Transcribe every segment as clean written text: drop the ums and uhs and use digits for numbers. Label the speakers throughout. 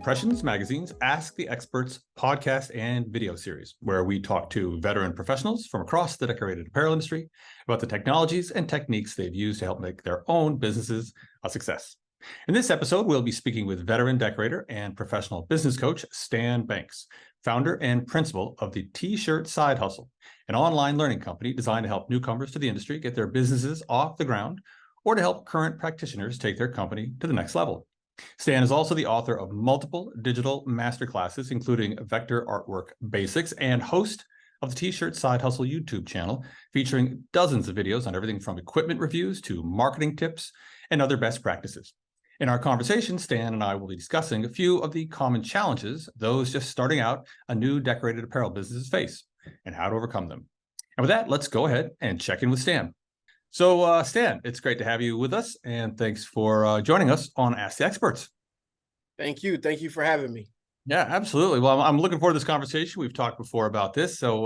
Speaker 1: Impressions Magazine's Ask the Experts podcast and video series, where we talk to veteran professionals from across the decorated apparel industry about the technologies and techniques they've used to help make their own businesses a success. In this episode, we'll be speaking with veteran decorator and professional business coach Stan Banks, founder and principal of the T-Shirt Side Hustle, an online learning company designed to help newcomers to the industry get their businesses off the ground or to help current practitioners take their company to the next level. Stan is also the author of multiple digital masterclasses, including Vector Artwork Basics, and host of the T-Shirt Side Hustle YouTube channel, featuring dozens of videos on everything from equipment reviews to marketing tips and other best practices. In our conversation, Stan and I will be discussing a few of the common challenges those just starting out a new decorated apparel businesses face and how to overcome them. And with that, let's go ahead and check in with Stan. So, Stan, it's great to have you with us, and thanks for joining us on Ask the Experts.
Speaker 2: Thank you. Thank you for having me.
Speaker 1: Yeah, absolutely. Well, I'm looking forward to this conversation. We've talked before about this, so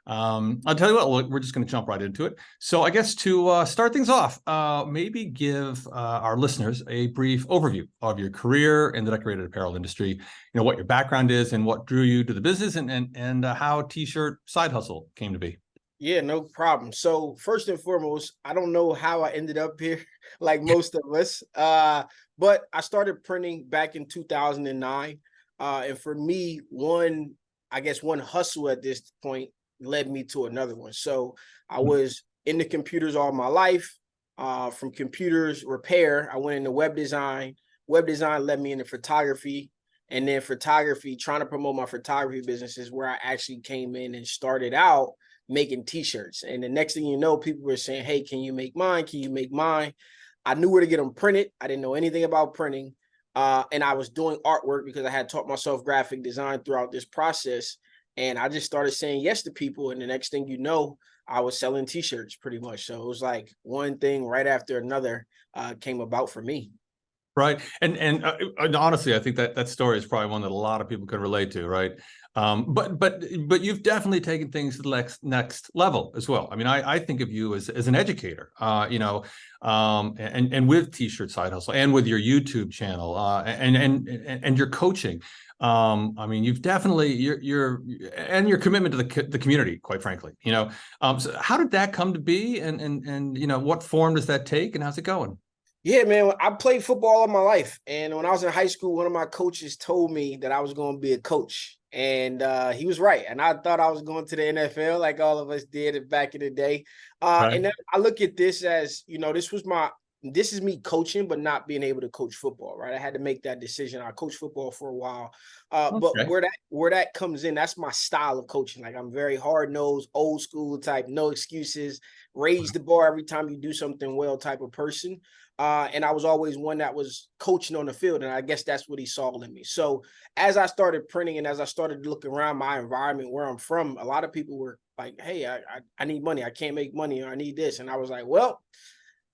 Speaker 1: I'll tell you what, we're just going to jump right into it. So I guess to start things off, maybe give our listeners a brief overview of your career in the decorated apparel industry, you know, what your background is and what drew you to the business and how T-Shirt Side Hustle came to be.
Speaker 2: Yeah, no problem. So first and foremost, I don't know how I ended up here like most of us, but I started printing back in 2009. And for me, one hustle at this point led me to another one. So I was in the computers all my life. From computers repair, I went into web design. Web design led me into photography. And then photography, trying to promote my photography business is where I actually came in and started out making T-shirts. And the next thing you know, people were saying, hey, can you make mine? Can you make mine? I knew where to get them printed. I didn't know anything about printing. And I was doing artwork because I had taught myself graphic design throughout this process. And I just started saying yes to people. And the next thing you know, I was selling T-shirts pretty much. So it was like one thing right after another came about for me.
Speaker 1: Right. And honestly, I think that story is probably one that a lot of people could relate to, right? But you've definitely taken things to the next level as well. I mean, I think of you as an educator, and with T-Shirt Side Hustle and with your YouTube channel, and your coaching. I mean, you've definitely your commitment to the community, quite frankly, you know. So how did that come to be, and you know, what form does that take, and how's it going?
Speaker 2: Yeah, man, I played football all my life. And when I was in high school, one of my coaches told me that I was going to be a coach. And he was right. And I thought I was going to the NFL like all of us did back in the day.
Speaker 1: Right.
Speaker 2: And then I look at this as, you know, this is me coaching, but not being able to coach football, right? I had to make that decision. I coached football for a while. But where that comes in, that's my style of coaching. Like, I'm very hard-nosed, old school type, no excuses, raise the bar every time you do something well type of person. And I was always one that was coaching on the field. And I guess that's what he saw in me. So as I started printing and as I started looking around my environment where I'm from, a lot of people were like, hey, I need money. I can't make money, or I need this. And I was like, well,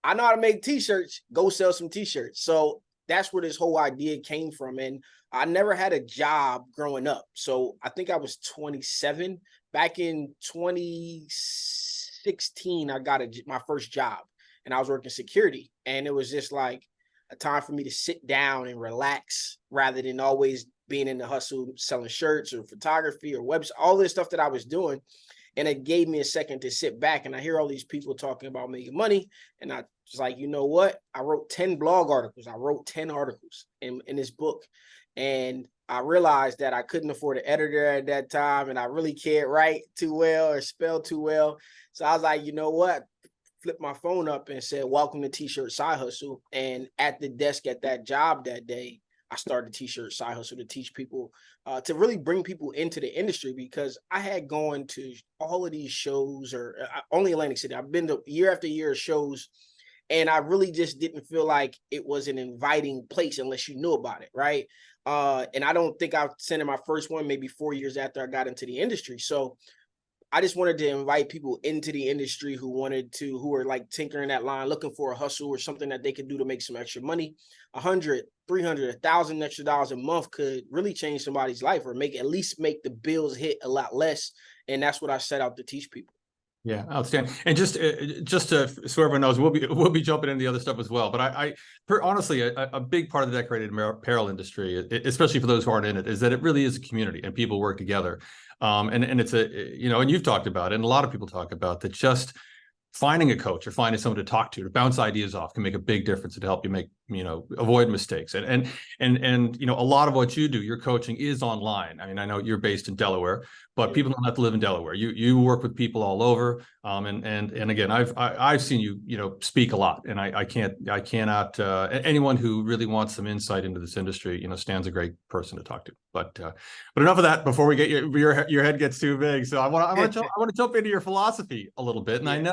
Speaker 2: I know how to make T-shirts. Go sell some T-shirts. So that's where this whole idea came from. And I never had a job growing up. So I think I was 27. Back in 2016, I got my first job. And I was working security, and it was just like a time for me to sit down and relax rather than always being in the hustle, selling shirts or photography or website, all this stuff that I was doing. And it gave me a second to sit back, and I hear all these people talking about making money. And I was like, you know what? I wrote 10 blog articles. I wrote 10 articles in this book. And I realized that I couldn't afford an editor at that time, and I really can't write too well or spell too well. So I was like, you know what? Flipped my phone up and said, welcome to T-Shirt Side Hustle. And at the desk at that job that day, I started T-Shirt Side Hustle to teach people, to really bring people into the industry, because I had gone to all of these shows, or only Atlantic City. I've been to year after year of shows, and I really just didn't feel like it was an inviting place unless you knew about it, right? And I don't think I sent in my first one maybe 4 years after I got into the industry. So I just wanted to invite people into the industry who were like tinkering that line, looking for a hustle or something that they could do to make some extra money. 100, 300, 1,000 extra dollars a month could really change somebody's life, or at least make the bills hit a lot less. And that's what I set out to teach people.
Speaker 1: Yeah, outstanding. And just to so everyone knows, we'll be jumping into the other stuff as well. But honestly, a big part of the decorated apparel industry, especially for those who aren't in it, is that it really is a community and people work together. And it's and you've talked about it, and a lot of people talk about that. Just finding a coach or finding someone to talk to bounce ideas off can make a big difference to help you make, avoid mistakes. And a lot of what you do, your coaching is online. I mean, I know you're based in Delaware, but people don't have to live in Delaware. You work with people all over. And again, I've seen you, speak a lot, and I cannot, anyone who really wants some insight into this industry, stands a great person to talk to. But enough of that before we get your head gets too big. So I want to jump into your philosophy a little bit. And I know,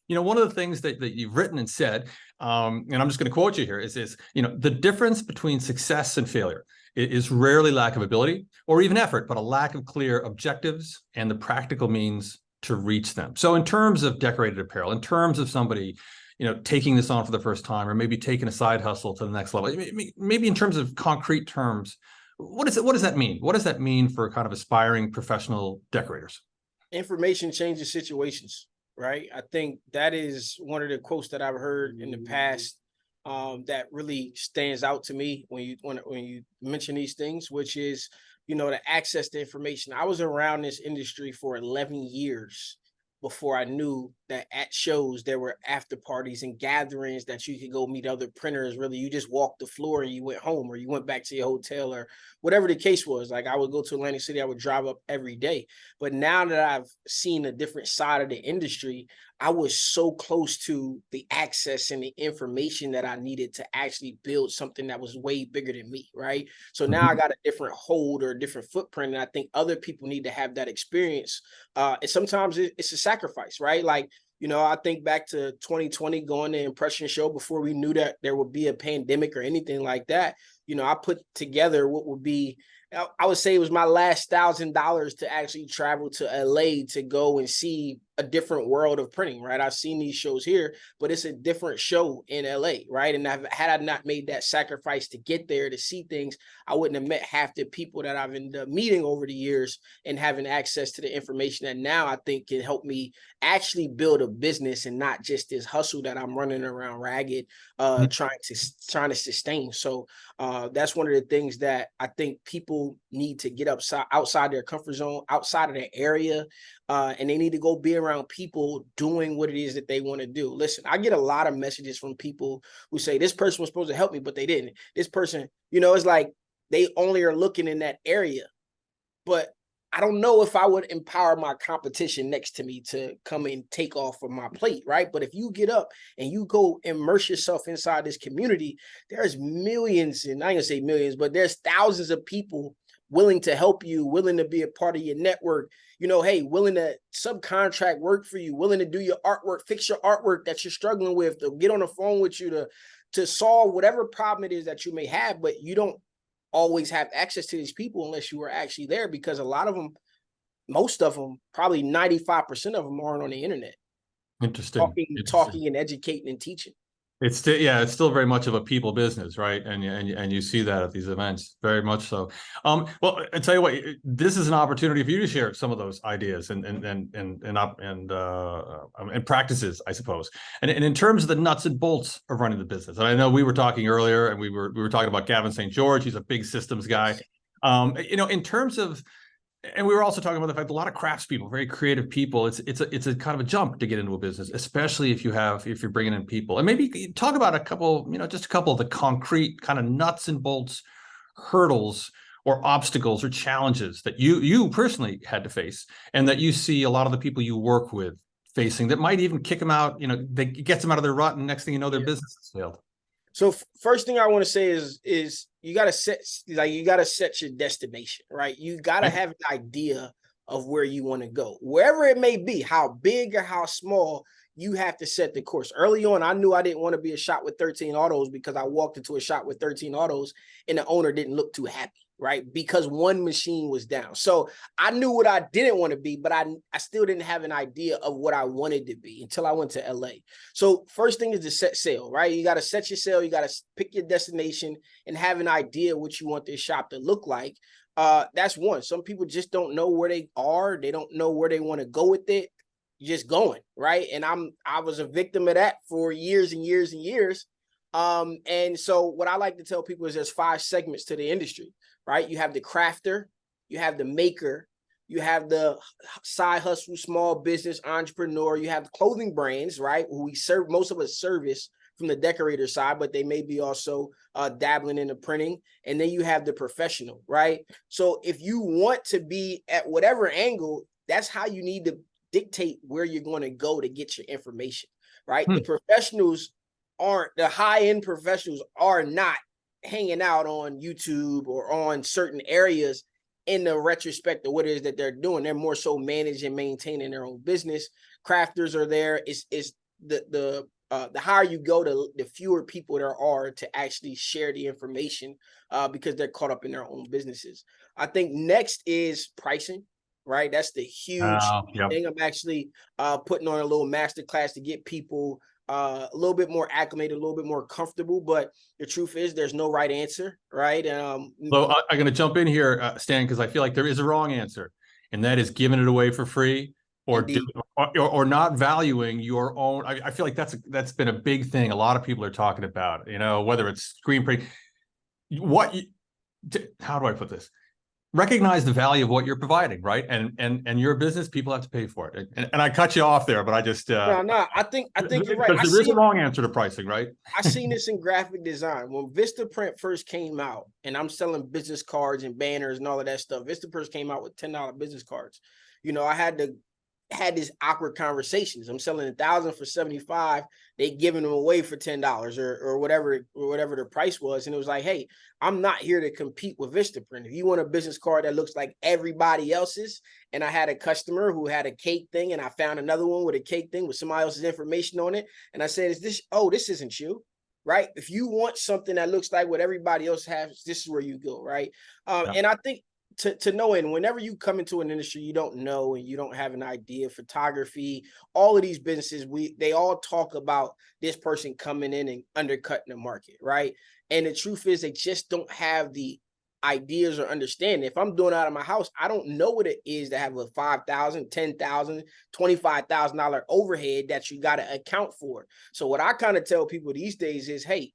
Speaker 1: one of the things that you've written and said, and I'm just going to quote you here, is the difference between success and failure is rarely lack of ability or even effort, but a lack of clear objectives and the practical means to reach them. So in terms of decorated apparel, in terms of somebody, taking this on for the first time, or maybe taking a side hustle to the next level, maybe in terms of concrete terms, what does that mean? What does that mean for kind of aspiring professional decorators?
Speaker 2: Information changes situations, right? I think that is one of the quotes that I've heard in the past that really stands out to me when you mention these things, which is, the access to information. I was around this industry for 11 years before I knew that at shows there were after parties and gatherings that you could go meet other printers. Really, you just walked the floor and you went home, or you went back to your hotel, or whatever the case was. Like, I would go to Atlantic City, I would drive up every day. But now that I've seen a different side of the industry, I was so close to the access and the information that I needed to actually build something that was way bigger than me, right? So now I got a different hold or a different footprint, and I think other people need to have that experience. And sometimes it's a sacrifice, right? Like, I think back to 2020, going to Impression Show before we knew that there would be a pandemic or anything like that. I put together what would be, I would say it was my last $1,000 to actually travel to LA to go and see a different world of printing, right? I've seen these shows here, but it's a different show in LA, right? And had I not made that sacrifice to get there to see things, I wouldn't have met half the people that I've ended up meeting over the years and having access to the information that now I think can help me actually build a business and not just this hustle that I'm running around ragged, trying to sustain. So that's one of the things that I think people need to get outside their comfort zone, outside of their area, and they need to go be around people doing what it is that they want to do. Listen, I get a lot of messages from people who say this person was supposed to help me, but they didn't. This person, it's like they only are looking in that area. But I don't know if I would empower my competition next to me to come and take off of my plate, right? But if you get up and you go immerse yourself inside this community, there's millions, and I ain't gonna say millions, but there's thousands of people willing to help you, willing to be a part of your network, hey, willing to subcontract work for you, willing to do your artwork, fix your artwork that you're struggling with, to get on the phone with you to solve whatever problem it is that you may have. But you don't always have access to these people unless you are actually there, because a lot of them, most of them, probably 95% of them aren't on the internet.
Speaker 1: Interesting.
Speaker 2: Talking and educating and teaching.
Speaker 1: It's still very much of a people business, right? And you see that at these events, very much so. Well, I tell you what, this is an opportunity for you to share some of those ideas and practices, I suppose. And in terms of the nuts and bolts of running the business, and I know we were talking earlier, and we were talking about Gavin St. George. He's a big systems guy. In terms of. And we were also talking about the fact that a lot of craftspeople, very creative people, it's a kind of a jump to get into a business, especially if you're bringing in people. And maybe talk about a couple, just a couple of the concrete kind of nuts and bolts hurdles or obstacles or challenges that you personally had to face, and that you see a lot of the people you work with facing, that might even kick them out, that gets them out of their rut, and next thing you know, their business has failed.
Speaker 2: So first thing I want to say is you got to set your destination, right? You got to have an idea of where you want to go, wherever it may be, how big or how small. You have to set the course. Early on, I knew I didn't want to be a shop with 13 autos, because I walked into a shop with 13 autos and the owner didn't look too happy, right? Because one machine was down. So I knew what I didn't want to be, but I still didn't have an idea of what I wanted to be until I went to LA. So first thing is to set sail, right? You got to set your sail. You got to pick your destination and have an idea what you want this shop to look like. That's one. Some people just don't know where they are. They don't know where they want to go with it. just going, right? And I was a victim of that for years and years and years. And so what I like to tell people is there's 5 segments to the industry, right? You have the crafter, you have the maker, you have the side hustle, small business entrepreneur, you have clothing brands, right? Who we serve, most of us service from the decorator side, but they may be also dabbling in the printing. And then you have the professional, right? So if you want to be at whatever angle, that's how you need to dictate where you're going to go to get your information, right? The professionals aren't, the high-end professionals are not hanging out on YouTube or on certain areas in the retrospect of what it is that they're doing. They're more so managing and maintaining their own business. Crafters are there. It's the higher you go, the fewer people there are to actually share the information because they're caught up in their own businesses. I think next is pricing, right? That's the huge thing. I'm actually putting on a little master class to get people a little bit more acclimated, a little bit more comfortable. But the truth is there's no right answer, right?
Speaker 1: So I'm going to jump in here, Stan, because I feel like there is a wrong answer, and that is giving it away for free or not valuing your own. I feel like that's been a big thing a lot of people are talking about, whether it's screen print. How do I put this? Recognize the value of what you're providing, right? And your business, people have to pay for it. And I cut you off there, but I just
Speaker 2: no, I think you're right.
Speaker 1: Because there is a wrong answer to pricing, right?
Speaker 2: I seen this in graphic design when Vistaprint first came out, and I'm selling business cards and banners and all of that stuff. Vistaprint came out with $10 business cards. I had these awkward conversations. I'm selling 1,000 for 75. They giving them away for $10 or whatever the price was. And it was like, hey, I'm not here to compete with Vistaprint. If you want a business card that looks like everybody else's, and I had a customer who had a cake thing, and I found another one with a cake thing with somebody else's information on it. And I said, this isn't you, right? If you want something that looks like what everybody else has, this is where you go, right? And I think to know, and whenever you come into an industry you don't know and you don't have an idea, photography, all of these businesses, they all talk about this person coming in and undercutting the market, right? And the truth is they just don't have the ideas or understanding. If I'm doing it out of my house, I don't know what it is to have a $5,000, $10,000, $25,000 overhead that you got to account for. So what I kind of tell people these days is, hey,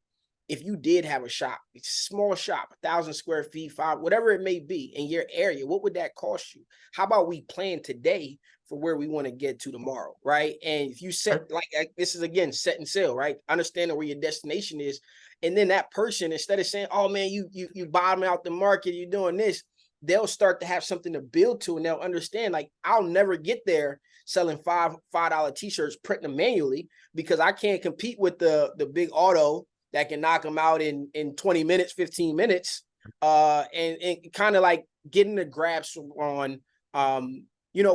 Speaker 2: if you did have a shop, it's a small shop, 1,000 square feet, 5, whatever it may be in your area, what would that cost you? How about we plan today for where we want to get to tomorrow, right? And if you set, like this is again, set and sail, right? Understanding where your destination is. And then that person, instead of saying, oh man, you bottom out the market, you're doing this, they'll start to have something to build to, and they'll understand, like, I'll never get there selling $5 t-shirts, printing them manually, because I can't compete with the big auto that can knock them out in 20 minutes, 15 minutes, and kind of like getting the grasp on,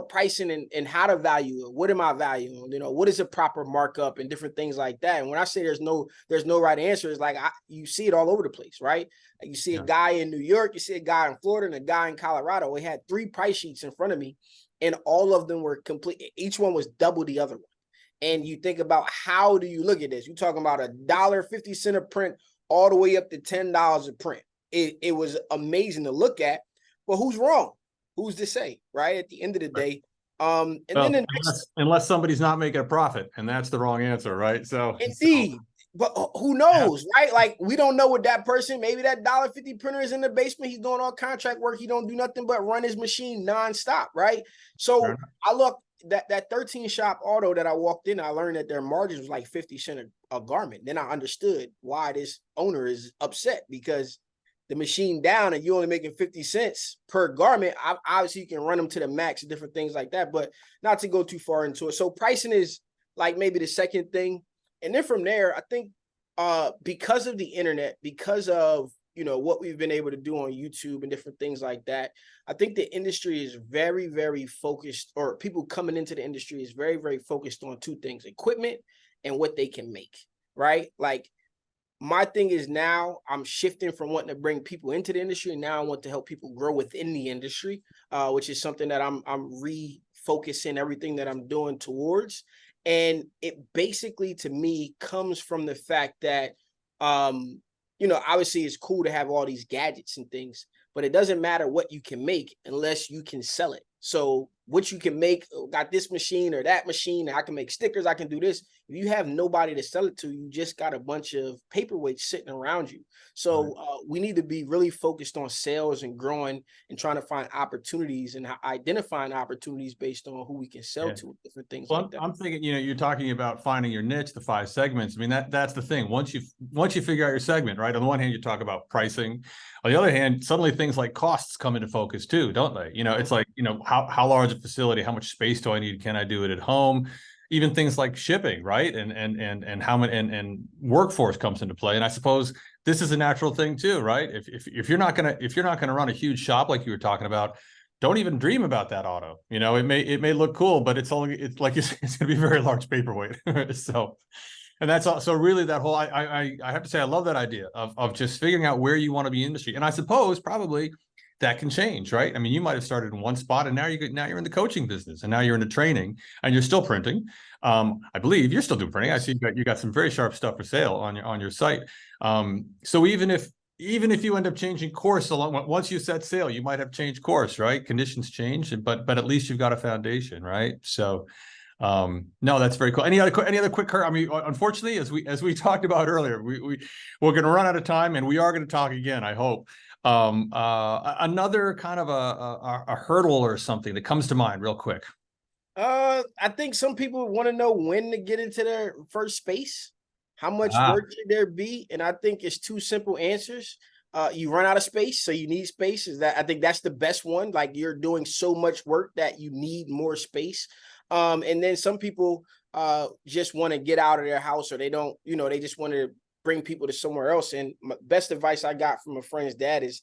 Speaker 2: pricing and how to value it. What am I valuing? What is a proper markup and different things like that. And when I say there's no right answer, it's like you see it all over the place, right? You see a guy in New York, you see a guy in Florida, and a guy in Colorado. We had 3 price sheets in front of me, and all of them were complete. Each one was double the other one. And you think about, how do you look at this? You're talking about $1.50 a print all the way up to $10 a print. It was amazing to look at, but who's wrong? Who's to say, right? At the end of the day.
Speaker 1: Unless somebody's not making a profit, and that's the wrong answer, right? So
Speaker 2: indeed. But who knows, right? Like, we don't know what that person, maybe that $1.50 printer is in the basement. He's doing all contract work. He don't do nothing but run his machine nonstop, right? So I look, that 13 shop auto that I walked in, I learned that their margins was like 50 cents a garment. Then I understood why this owner is upset, because the machine down and you're only making 50 cents per garment. Obviously you can run them to the max and different things like that, but not to go too far into it. So pricing is like maybe the second thing. And then from there, I think because of the internet, because of what we've been able to do on YouTube and different things like that, I think the industry is very, very focused, or people coming into the industry is very, very focused on 2 things: equipment and what they can make, right? Like, my thing is, now I'm shifting from wanting to bring people into the industry, and now I want to help people grow within the industry, which is something that I'm refocusing everything that I'm doing towards. And it basically, to me, comes from the fact that, obviously it's cool to have all these gadgets and things, but it doesn't matter what you can make unless you can sell it. So what you can make, got this machine or that machine, I can make stickers, I can do this. If you have nobody to sell it to, you just got a bunch of paperweights sitting around you. So we need to be really focused on sales and growing and trying to find opportunities and identifying opportunities based on who we can sell to, different things like that.
Speaker 1: I'm thinking, you're talking about finding your niche, the 5 segments. I mean, that's the thing. Once you figure out your segment, right? On the one hand, you talk about pricing. On the other hand, suddenly things like costs come into focus too, don't they? It's like, how large a facility, how much space do I need? Can I do it at home? Even things like shipping, right? And how many and workforce comes into play. And I suppose this is a natural thing too, right? If you're not gonna run a huge shop like you were talking about, don't even dream about that auto. It may look cool, but it's like it's going to be a very large paperweight. So, and that's also really that whole. I have to say I love that idea of just figuring out where you want to be in industry. And I suppose probably that can change, right? I mean, you might have started in one spot, and now you're in the coaching business, and now you're into training, and you're still printing. I believe you're still doing printing. I see you got some very sharp stuff for sale on your site. So even if you end up changing course once you set sail, you might have changed course, right? Conditions change, but at least you've got a foundation, right? So no, that's very cool. Any other quick, I mean, unfortunately, as we talked about earlier, we're going to run out of time, and we are going to talk again, I hope. Another kind of a hurdle or something that comes to mind real quick.
Speaker 2: I think some people want to know when to get into their first space. How much work should there be? And I think it's 2 simple answers. You run out of space, so you need space. I think that's the best one. Like, you're doing so much work that you need more space. And then some people just want to get out of their house, or they don't, they just want to bring people to somewhere else. And my best advice I got from a friend's dad is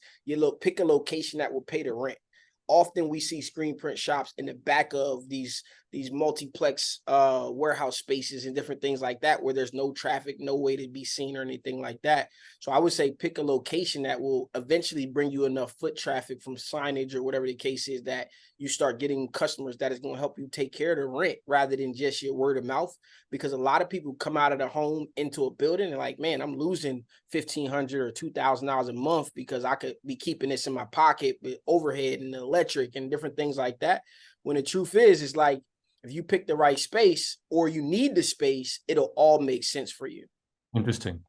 Speaker 2: pick a location that will pay the rent. Often we see screen print shops in the back of these multiplex warehouse spaces and different things like that, where there's no traffic, no way to be seen or anything like that. So I would say pick a location that will eventually bring you enough foot traffic from signage or whatever the case is, that you start getting customers that is going to help you take care of the rent rather than just your word of mouth. Because a lot of people come out of their home into a building and like, man, I'm losing $1,500 or $2,000 a month because I could be keeping this in my pocket with overhead and electric and different things like that. When the truth is like, if you pick the right space or you need the space, it'll all make sense for you.
Speaker 1: Interesting.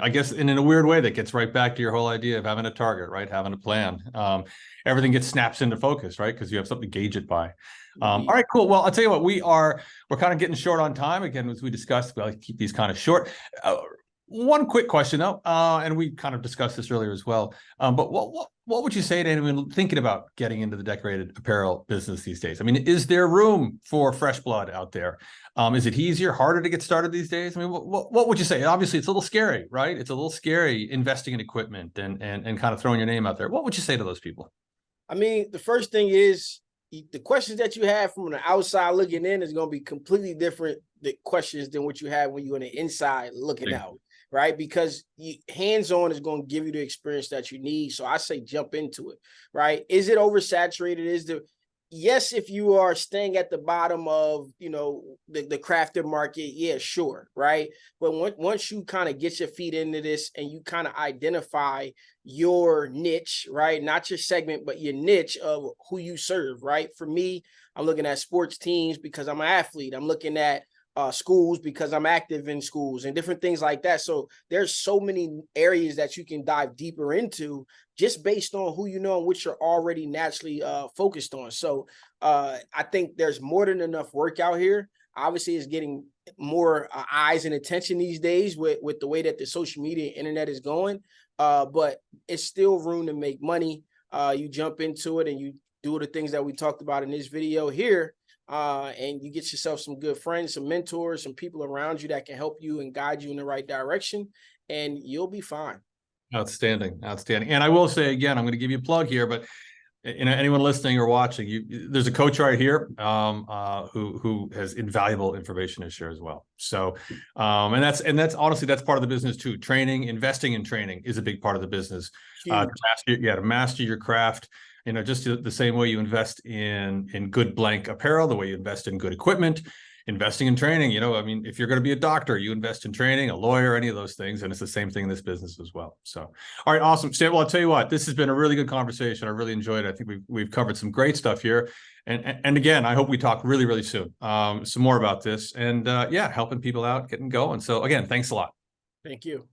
Speaker 1: I guess, and in a weird way, that gets right back to your whole idea of having a target, right? Having a plan. Everything snaps into focus, right? Because you have something to gauge it by. All right, cool. Well, I'll tell you what, we're kind of getting short on time. Again, as we discussed, we like to keep these kind of short. One quick question though, and we kind of discussed this earlier as well. But what would you say to anyone thinking about getting into the decorated apparel business these days? I mean, is there room for fresh blood out there? Is it easier, harder to get started these days? I mean, what would you say? Obviously, it's a little scary, right? It's a little scary investing in equipment and kind of throwing your name out there. What would you say to those people?
Speaker 2: I mean, the first thing is, the questions that you have from the outside looking in is going to be completely different questions than what you have when you're on the inside looking out. Right? Because hands-on is going to give you the experience that you need. So I say jump into it, right? Is it oversaturated? Yes, if you are staying at the bottom of, the crafted market, yeah, sure, right? But once you kind of get your feet into this and you kind of identify your niche, right? Not your segment, but your niche of who you serve, right? For me, I'm looking at sports teams because I'm an athlete. I'm looking at schools because I'm active in schools and different things like that. So there's so many areas that you can dive deeper into just based on who you know and what you're already naturally focused on. So I think there's more than enough work out here. Obviously, it's getting more eyes and attention these days with the way that the social media and internet is going. But it's still room to make money. You jump into it and you do the things that we talked about in this video here. And you get yourself some good friends, some mentors, some people around you that can help you and guide you in the right direction, and you'll be fine.
Speaker 1: Outstanding. And I will say again, I'm going to give you a plug here, but anyone listening or watching, there's a coach right here who has invaluable information to share as well. So, and that's honestly, that's part of the business too. Training, investing in training is a big part of the business. To master your craft. Just the same way you invest in good blank apparel, the way you invest in good equipment, investing in training. I mean, if you're going to be a doctor, you invest in training, a lawyer, any of those things. And it's the same thing in this business as well. So, all right, awesome. Stan, well, I'll tell you what, this has been a really good conversation. I really enjoyed it. I think we've covered some great stuff here. And again, I hope we talk really, really soon, some more about this and yeah, helping people out, getting going. So again, thanks a lot.
Speaker 2: Thank you.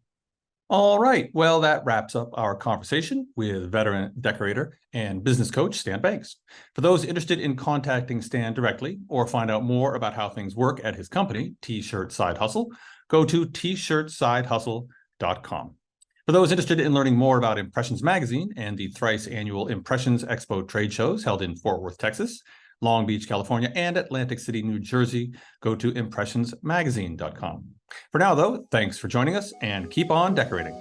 Speaker 1: All right. Well, that wraps up our conversation with veteran decorator and business coach, Stan Banks. For those interested in contacting Stan directly or find out more about how things work at his company, T-Shirt Side Hustle, go to tshirtsidehustle.com. For those interested in learning more about Impressions Magazine and the thrice annual Impressions Expo trade shows held in Fort Worth, Texas, Long Beach, California, and Atlantic City, New Jersey, go to impressionsmagazine.com. For now, though, thanks for joining us and keep on decorating.